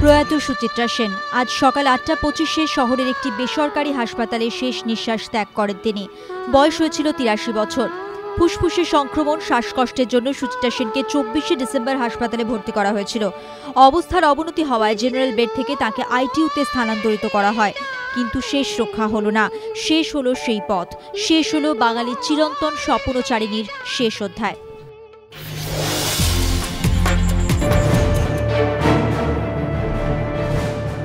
প্রয়াত সুচিত্রা সেন আজ সকাল ৮টা ২৫ শহরের একটি বেসরকারি হাসপাতালে শেষ নিঃশ্বাস ত্যাগ করেন তিনি। বয়স হয়েছিল ৮৩ বছর। ফুসফুসে সংক্রমণ, শ্বাসকষ্টের জন্য সুচিত্রা সেনকে ২৪ ডিসেম্বর হাসপাতালে ভর্তি করা হয়েছিল। অবস্থার অবনতি হওয়ায় জেনারেল বেড থেকে তাকে আইটিইউতে স্থানান্তরিত করা হয়, কিন্তু শেষ রক্ষা হলো না। শেষ হলো সেই পথ, শেষ হলো বাঙালির চিরন্তন স্বপ্নচারিণীর শেষ অধ্যায়।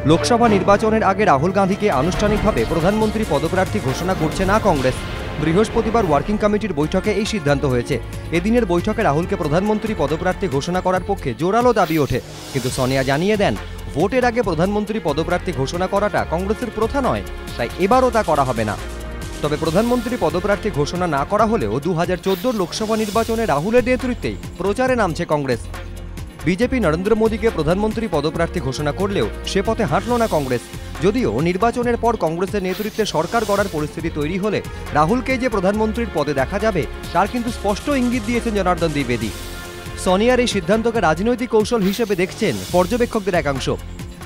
লোকসভা নির্বাচনের আগে রাহুল গান্ধীকে আনুষ্ঠানিকভাবে প্রধানমন্ত্রী পদপ্রার্থী ঘোষণা করছে না কংগ্রেস। বৃহস্পতিবার ওয়ার্কিং কমিটির বৈঠকে এই সিদ্ধান্ত হয়েছে। এদিনের বৈঠকে রাহুলকে প্রধানমন্ত্রী পদপ্রার্থী ঘোষণা করার পক্ষে জোরালো দাবি ওঠে, কিন্তু সোনিয়া জানিয়ে দেন ভোটের আগে প্রধানমন্ত্রী পদপ্রার্থী ঘোষণা করাটা কংগ্রেসের প্রথা নয়, তাই এবারও তা করা হবে না। তবে প্রধানমন্ত্রী পদপ্রার্থী ঘোষণা না করা হলেও ২০১৪ লোকসভা নির্বাচনে রাহুলের নেতৃত্বেই প্রচারে নামছে কংগ্রেস। বিজেপি নরেন্দ্র মোদীকে প্রধানমন্ত্রী পদপ্রার্থী ঘোষণা করলেও সে পথে হাঁটল না কংগ্রেস। যদিও নির্বাচনের পর কংগ্রেসের নেতৃত্বে সরকার গড়ার পরিস্থিতি তৈরি হলে রাহুলকে যে প্রধানমন্ত্রীর পদে দেখা যাবে তার কিন্তু স্পষ্ট ইঙ্গিত দিয়েছেন জনার্দন দ্বিবেদী। সোনিয়ার এই সিদ্ধান্তকে রাজনৈতিক কৌশল হিসেবে দেখছেন পর্যবেক্ষকদের একাংশ।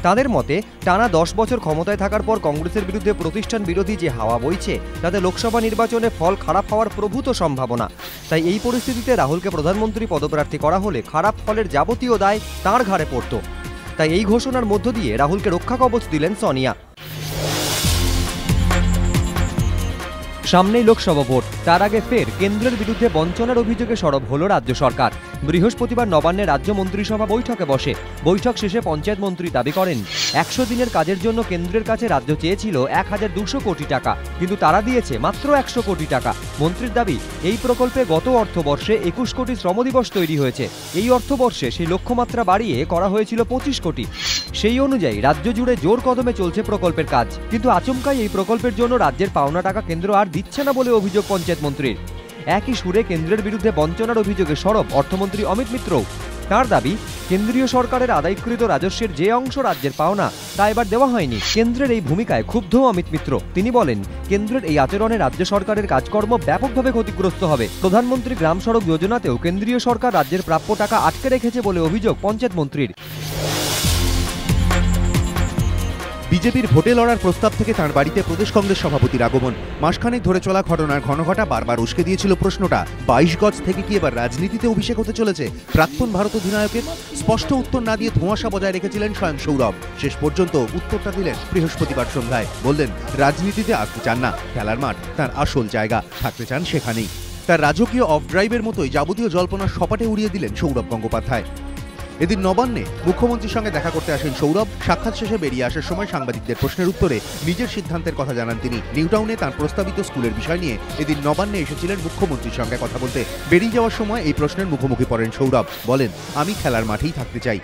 তাদের মতে টানা ১০ বছর ক্ষমতায় থাকার পর কংগ্রেসের বিরুদ্ধে প্রতিষ্ঠান বিরোধী যে হাওয়া বইছে তাতে লোকসভা নির্বাচনে ফল খারাপ হওয়ার প্রভূত সম্ভাবনা। তাই এই পরিস্থিতিতে রাহুলকে প্রধানমন্ত্রী পদপ্রার্থী করা হলে খারাপ ফলের যাবতীয় দায় তাঁর ঘাড়ে পড়ত। তাই এই ঘোষণার মধ্য দিয়ে রাহুলকে রক্ষা কবচ দিলেন সোনিয়া। সামনেই লোকসভা ভোট, তার আগে ফের কেন্দ্রের বিরুদ্ধে বঞ্চনার অভিযোগে সরব হল রাজ্য সরকার। বৃহস্পতিবার নবান্নে রাজ্য মন্ত্রিসভা বৈঠকে বসে। বৈঠক শেষে পঞ্চায়েত মন্ত্রী দাবি করেন ১০০ দিনের কাজের জন্য কেন্দ্রের কাছে রাজ্য চেয়েছিল ১,২০০ কোটি টাকা, কিন্তু তারা দিয়েছে মাত্র ১০০ কোটি টাকা। মন্ত্রীর দাবি এই প্রকল্পে গত অর্থবর্ষে ২১ কোটি শ্রমদিবস তৈরি হয়েছে। এই অর্থবর্ষে সেই লক্ষ্যমাত্রা বাড়িয়ে করা হয়েছিল ২৫ কোটি। সেই অনুযায়ী রাজ্য জুড়ে জোর কদমে চলছে প্রকল্পের কাজ, কিন্তু আচমকাই এই প্রকল্পের জন্য রাজ্যের পাওনা টাকা কেন্দ্র আর দিচ্ছে না বলে অভিযোগ পঞ্চায়েত মন্ত্রীর। একই সুরে কেন্দ্রের বিরুদ্ধে বঞ্চনার অভিযোগে সরব অর্থমন্ত্রী অমিত মিত্রও। তার দাবি কেন্দ্রীয় সরকারের আদায়কৃত রাজস্বের যে অংশ রাজ্যের পাওনা তা এবার দেওয়া হয়নি। কেন্দ্রের এই ভূমিকায় ক্ষুব্ধ অমিত মিত্র। তিনি বলেন কেন্দ্রের এই আচরণে রাজ্য সরকারের কাজকর্ম ব্যাপকভাবে ক্ষতিগ্রস্ত হবে। প্রধানমন্ত্রী গ্রাম সড়ক যোজনাতেও কেন্দ্রীয় সরকার রাজ্যের প্রাপ্য টাকা আটকে রেখেছে বলে অভিযোগ পঞ্চায়েত মন্ত্রীর। বিজেপির ভোটে লড়ার প্রস্তাব থেকে তাঁর বাড়িতে প্রদেশ কংগ্রেস সভাপতির আগমন। মাসখানেক ধরে চলা ঘটনার ঘনঘটা বারবার উস্কে দিয়েছিল প্রশ্নটা ২২ গজ থেকে কি এবার রাজনীতিতে অভিষেক হতে চলেছে প্রাক্তন ভারত অধিনায়কের? স্পষ্ট উত্তর না দিয়ে ধোঁয়াশা বজায় রেখেছিলেন স্বয়ং সৌরভ। শেষ পর্যন্ত উত্তরটা দিলেন বৃহস্পতিবার সন্ধ্যায়। বললেন রাজনীতিতে আসতে চান না, খেলার মাঠ তাঁর আসল জায়গা, থাকতে চান সেখানেই। তার রাজকীয় অফ ড্রাইভের মতোই যাবতীয় জল্পনার সপাটে উড়িয়ে দিলেন সৌরভ গঙ্গোপাধ্যায়। এদিন নবান্নে মুখ্যমন্ত্রীর সঙ্গে দেখা করতে আসেন সৌরভ। সাক্ষাৎ শেষে বেরিয়ে আসার সময় সাংবাদিকদের প্রশ্নের উত্তরে নিজের সিদ্ধান্তের কথা জানান তিনি। নিউটাউনে তাঁর প্রস্তাবিত স্কুলের বিষয় নিয়ে এদিন নবান্নে এসেছিলেন মুখ্যমন্ত্রীর সঙ্গে কথা বলতে। বেরিয়ে যাওয়ার সময় এই প্রশ্নের মুখোমুখি পড়েন সৌরভ। বলেন আমি খেলার মাঠেই থাকতে চাই।